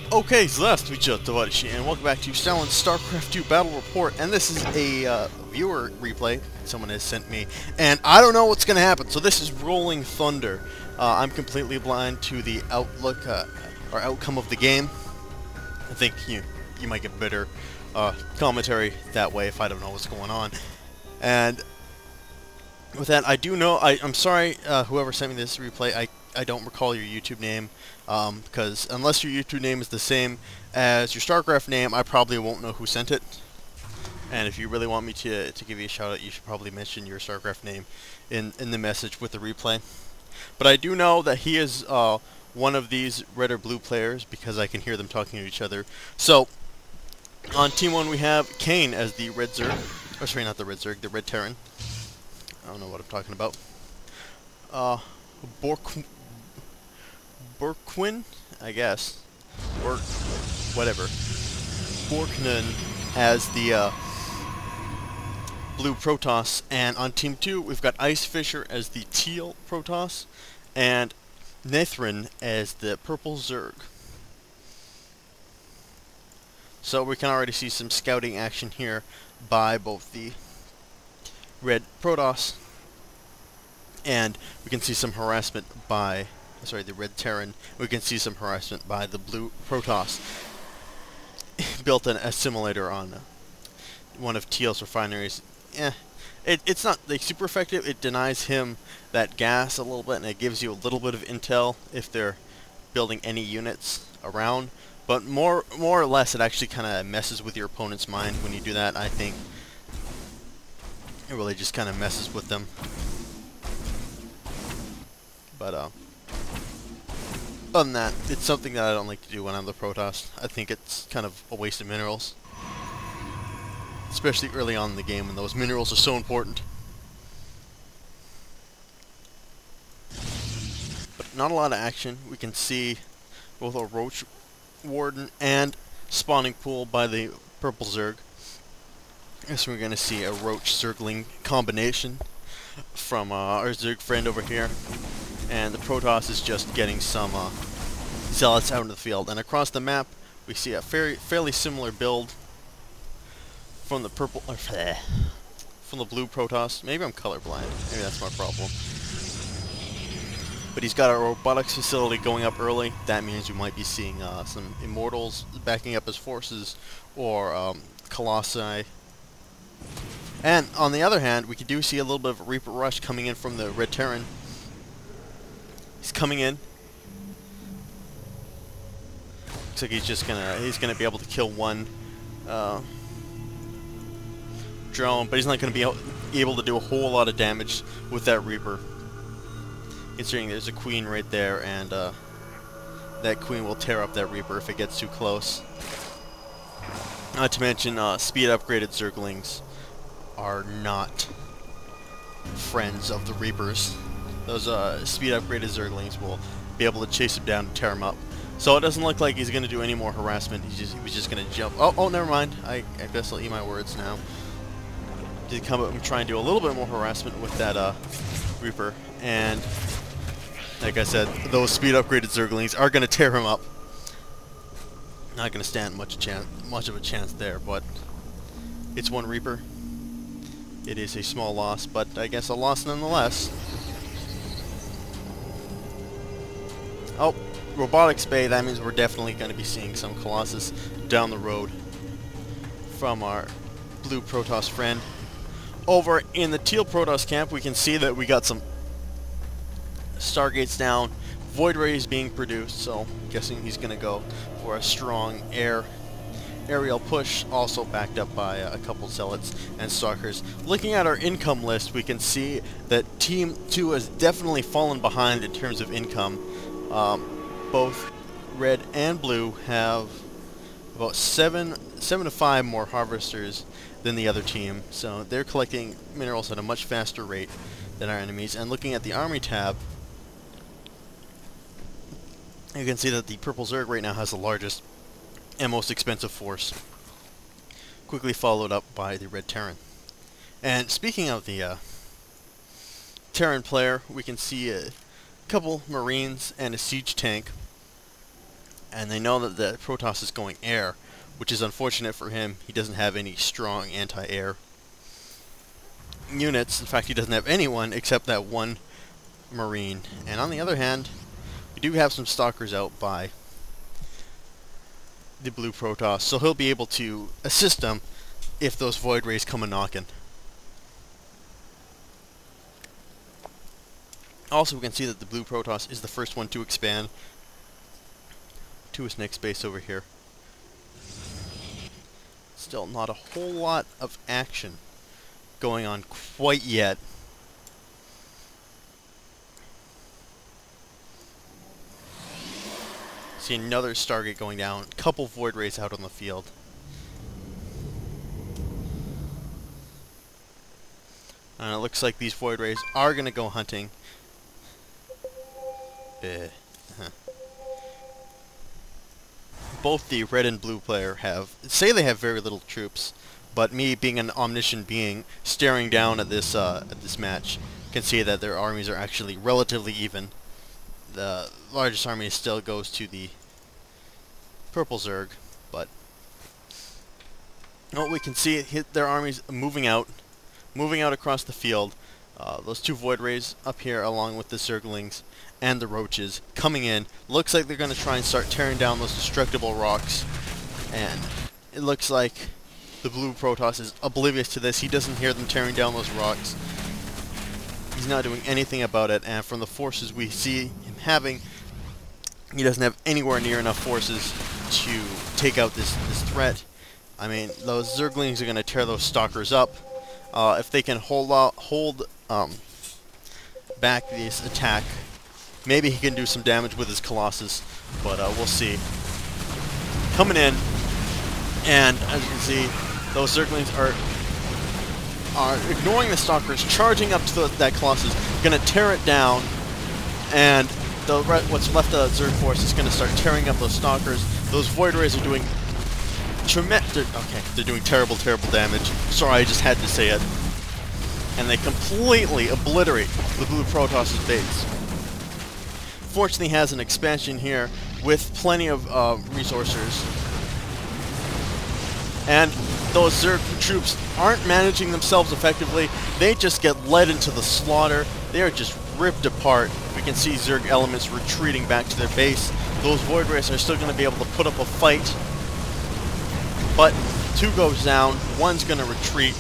Okay, здравствуйте, товарищи, and welcome back to Stalin's Starcraft 2 Battle Report, and this is a viewer replay someone has sent me, and I don't know what's going to happen, so this is Rolling Thunder. I'm completely blind to the outlook, or outcome of the game. I think you might get better commentary that way if I don't know what's going on. And with that, I do know, I'm sorry, whoever sent me this replay, I don't recall your YouTube name, because unless your YouTube name is the same as your StarCraft name, I probably won't know who sent it. And if you really want me to give you a shout out, you should probably mention your StarCraft name in the message with the replay. But I do know that he is one of these red or blue players, because I can hear them talking to each other. So, on Team 1 we have Kane as the Red Zerg, or sorry, not the Red Zerg, the Red Terran. I don't know what I'm talking about. Borquin, I guess. Whatever. Borknan as the blue Protoss, and on Team 2 we've got Ice Fisher as the teal Protoss, and Nethrin as the purple Zerg. So we can already see some scouting action here by both the red Protoss, and we can see some harassment by, sorry, the red Terran. We can see some harassment by the blue Protoss. Built an assimilator on one of Teal's refineries. It's not like super effective. It denies him that gas a little bit, and it gives you a little bit of intel if they're building any units around. But more or less, it actually kind of messes with your opponent's mind when you do that. I think it really just kind of messes with them. But other than that, it's something that I don't like to do when I'm the Protoss. I think it's kind of a waste of minerals, especially early on in the game when those minerals are so important. But not a lot of action. We can see both a Roach Warden and spawning pool by the purple Zerg. Guess we're going to see a Roach Zergling combination from our Zerg friend over here. And the Protoss is just getting some zealots out in the field. And across the map, we see a fairly similar build from the purple, from the blue Protoss. Maybe I'm colorblind. Maybe that's my problem. But he's got a robotics facility going up early. That means we might be seeing some Immortals backing up his forces, or Colossi. And on the other hand, we do see a little bit of a Reaper rush coming in from the Red Terran. He's coming in. Looks like he's gonna be able to kill one drone, but he's not gonna be able to do a whole lot of damage with that Reaper, considering there's a queen right there, and that queen will tear up that Reaper if it gets too close. Not to mention, speed upgraded Zerglings are not friends of the Reapers. Those speed upgraded Zerglings will be able to chase him down and tear him up. So it doesn't look like he's going to do any more harassment. He was just going to jump. Oh, never mind. I guess I'll eat my words now. Did come up and try and do a little bit more harassment with that Reaper. And like I said, those speed upgraded Zerglings are going to tear him up. Not going to stand much of a chance there, but it's one Reaper. It is a small loss, but I guess a loss nonetheless. Oh, Robotics Bay, that means we're definitely going to be seeing some Colossus down the road from our blue Protoss friend. Over in the teal Protoss camp, we can see that we got some Stargates down, Void Rays being produced, so I'm guessing he's going to go for a strong aerial push, also backed up by a couple Zealots and Stalkers. Looking at our income list, we can see that Team 2 has definitely fallen behind in terms of income. Both red and blue have about 7 to 5 more harvesters than the other team, so they're collecting minerals at a much faster rate than our enemies. And looking at the army tab, you can see that the purple Zerg right now has the largest and most expensive force, quickly followed up by the red Terran. And speaking of the Terran player, we can see a couple Marines and a siege tank and they know that the Protoss is going air, which is unfortunate for him. He doesn't have any strong anti-air units. In fact, he doesn't have anyone except that one Marine. And on the other hand, we do have some Stalkers out by the blue Protoss, so he'll be able to assist them if those Void Rays come a-knockin'. Also, we can see that the blue Protoss is the first one to expand to his next base over here. Still not a whole lot of action going on quite yet. See another Stargate going down, a couple Void Rays out on the field. And it looks like these Void Rays are going to go hunting. Both the red and blue player say they have very little troops, but me being an omniscient being staring down at this match can see that their armies are actually relatively even. The largest army still goes to the purple Zerg, but what we can see their armies moving out across the field. Those two Void Rays up here along with the Zerglings and the Roaches coming in. Looks like they're going to try and start tearing down those destructible rocks, and it looks like the blue Protoss is oblivious to this. He doesn't hear them tearing down those rocks. He's not doing anything about it, and from the forces we see him having, he doesn't have anywhere near enough forces to take out this threat. I mean, those Zerglings are going to tear those Stalkers up. If they can hold back this attack, maybe he can do some damage with his Colossus, but we'll see. Coming in, and as you can see, those Zerglings are ignoring the Stalkers, charging up to that Colossus, going to tear it down, and what's left of the Zerg force is going to start tearing up those Stalkers. Those Void Rays are doing they're doing terrible damage. Sorry, I just had to say it. And they completely obliterate the blue Protoss' base. Fortunately, he has an expansion here with plenty of resources. And those Zerg troops aren't managing themselves effectively. They just get led into the slaughter. They are just ripped apart. We can see Zerg elements retreating back to their base. Those Void Rays are still going to be able to put up a fight. But 2 goes down, 1's going to retreat.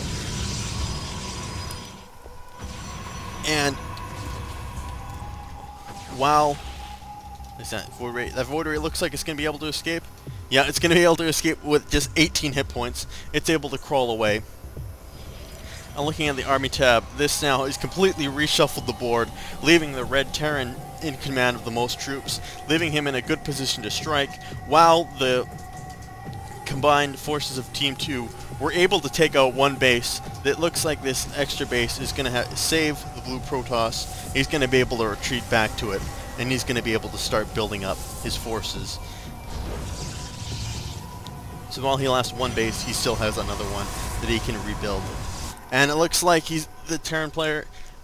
And while that Void Ray looks like it's going to be able to escape. Yeah, it's going to be able to escape with just 18 hit points. It's able to crawl away. And looking at the army tab, this now is completely reshuffled the board, leaving the red Terran in command of the most troops, leaving him in a good position to strike, while the combined forces of Team 2 were able to take out one base. That looks like this extra base is going to save the blue Protoss. He's going to be able to retreat back to it, and he's going to be able to start building up his forces. So while he lost one base, he still has another one that he can rebuild. And it looks like the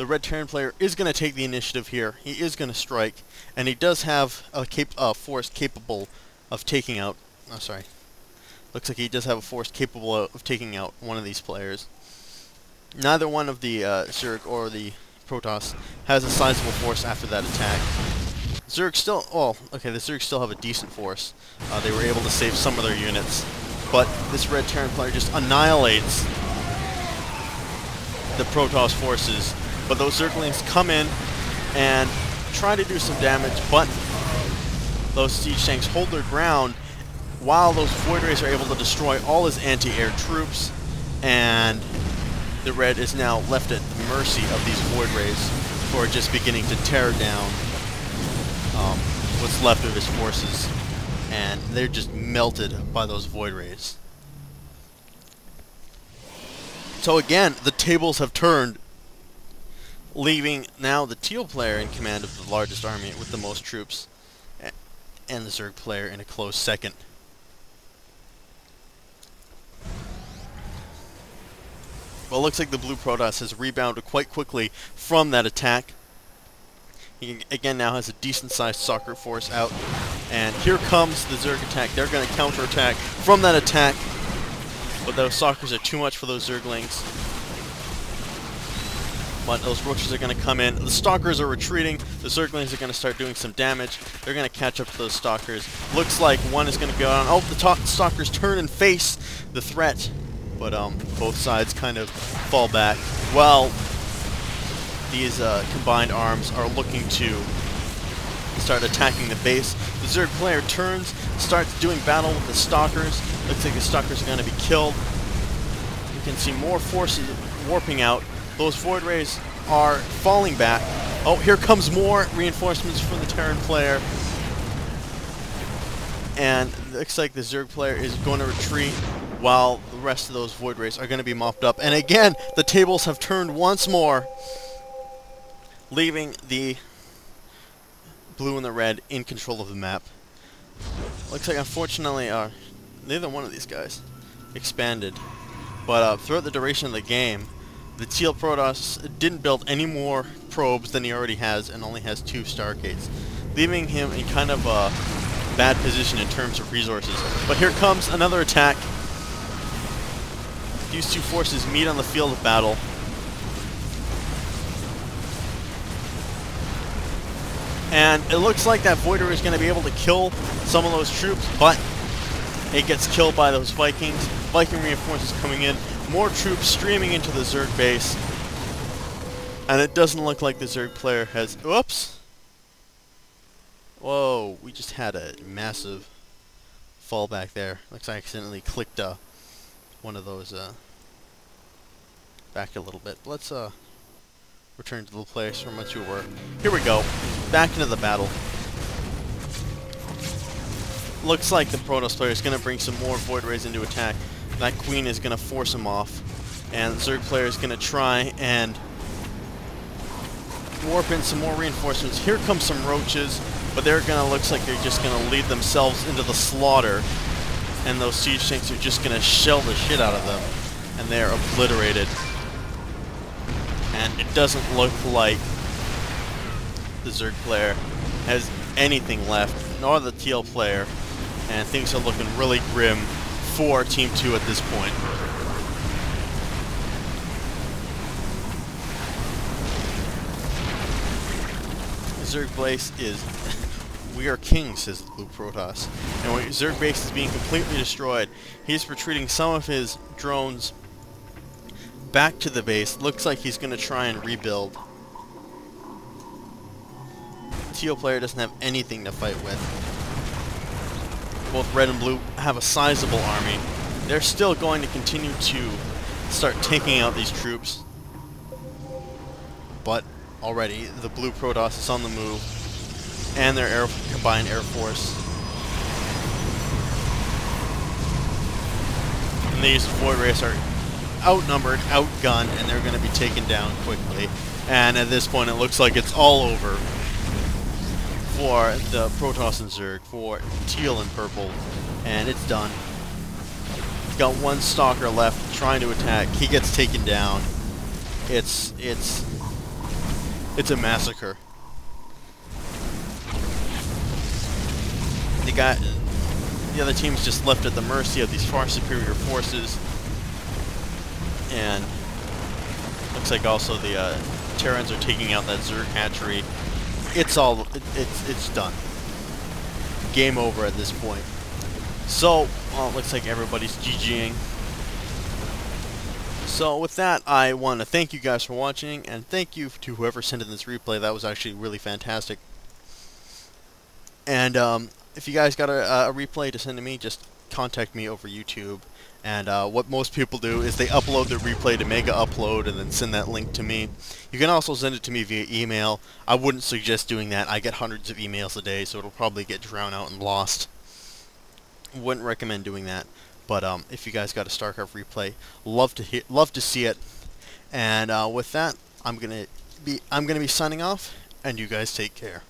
red Terran player is going to take the initiative here. He is going to strike, and he does have a force capable of taking out. Oh, sorry. Looks like he does have a force capable of taking out one of these players. Neither one of the Zerg or the Protoss has a sizable force after that attack. Zerg still, the Zerg still have a decent force. They were able to save some of their units, but this red Terran player just annihilates the Protoss forces. But those Zerglings come in and try to do some damage, but those siege tanks hold their ground, while those Void Rays are able to destroy all his anti-air troops, and the red is now left at the mercy of these Void Rays, who are just beginning to tear down what's left of his forces, and they're just melted by those Void Rays. So again, the tables have turned, leaving now the teal player in command of the largest army with the most troops, and the Zerg player in a close second. Well, it looks like the blue Protoss has rebounded quite quickly from that attack. He again now has a decent-sized soccer force out, And here comes the Zerg attack. They're going to counterattack from that attack. But those Stalkers are too much for those Zerglings. But those Roaches are going to come in. The Stalkers are retreating. The Zerglings are going to start doing some damage. They're going to catch up to those Stalkers. Looks like one is going to go on. Oh, the Stalkers turn and face the threat. But both sides kind of fall back. Well, these combined arms are looking to start attacking the base. The Zerg player turns, starts doing battle with the Stalkers. Looks like the Stalkers are going to be killed. You can see more forces warping out. Those Void Rays are falling back. Oh, here comes more reinforcements from the Terran player. And it looks like the Zerg player is going to retreat while the rest of those Void Rays are going to be mopped up. And again, the tables have turned once more, leaving the blue and the red in control of the map. Looks like, unfortunately, neither one of these guys expanded. But throughout the duration of the game, the teal Protoss didn't build any more probes than he already has, and only has 2 Stargates, leaving him in kind of a bad position in terms of resources. But here comes another attack. These two forces meet on the field of battle. And it looks like that Voider is going to be able to kill some of those troops, but it gets killed by those Vikings. Viking reinforcements coming in. More troops streaming into the Zerg base. And it doesn't look like the Zerg player has... Whoops! Whoa, we just had a massive fallback there. Looks like I accidentally clicked one of those back a little bit. Let's return to the place from which we were. Here we go. Back into the battle. Looks like the Protoss player is going to bring some more Void Rays into attack. That Queen is going to force him off. And the Zerg player is going to try and warp in some more reinforcements. Here come some Roaches, but they're going to, looks like they're just going to lead themselves into the slaughter. And those siege tanks are just going to shell the shit out of them. And they are obliterated. And it doesn't look like the Zerg player has anything left, nor the teal player. And things are looking really grim for Team 2 at this point. The Zerg base is... We are kings, says the blue Protoss. And when Zerg base is being completely destroyed, he's retreating some of his drones back to the base. Looks like he's going to try and rebuild. The teal player doesn't have anything to fight with. Both red and blue have a sizable army. They're still going to continue to start taking out these troops. But already the blue Protoss is on the move. And their combined air force. And these Void Rays are outnumbered, outgunned, and they're going to be taken down quickly. And at this point it looks like it's all over for the Protoss and Zerg, for teal and purple, and it's done. He's got one Stalker left trying to attack. He gets taken down. It's a massacre. The other team's just left at the mercy of these far superior forces, and looks like also the Terrans are taking out that Zerg hatchery. It's done. Game over at this point. So, well, it looks like everybody's GGing. So with that, I want to thank you guys for watching, and thank you to whoever sent in this replay. That was actually really fantastic. And if you guys got a replay to send to me, just contact me over YouTube. And what most people do is they upload their replay to Mega Upload and then send that link to me. You can also send it to me via email. I wouldn't suggest doing that. I get hundreds of emails a day, so it'll probably get drowned out and lost. Wouldn't recommend doing that. But if you guys got a Starcraft replay, love to see it. And with that, I'm gonna be signing off, and you guys take care.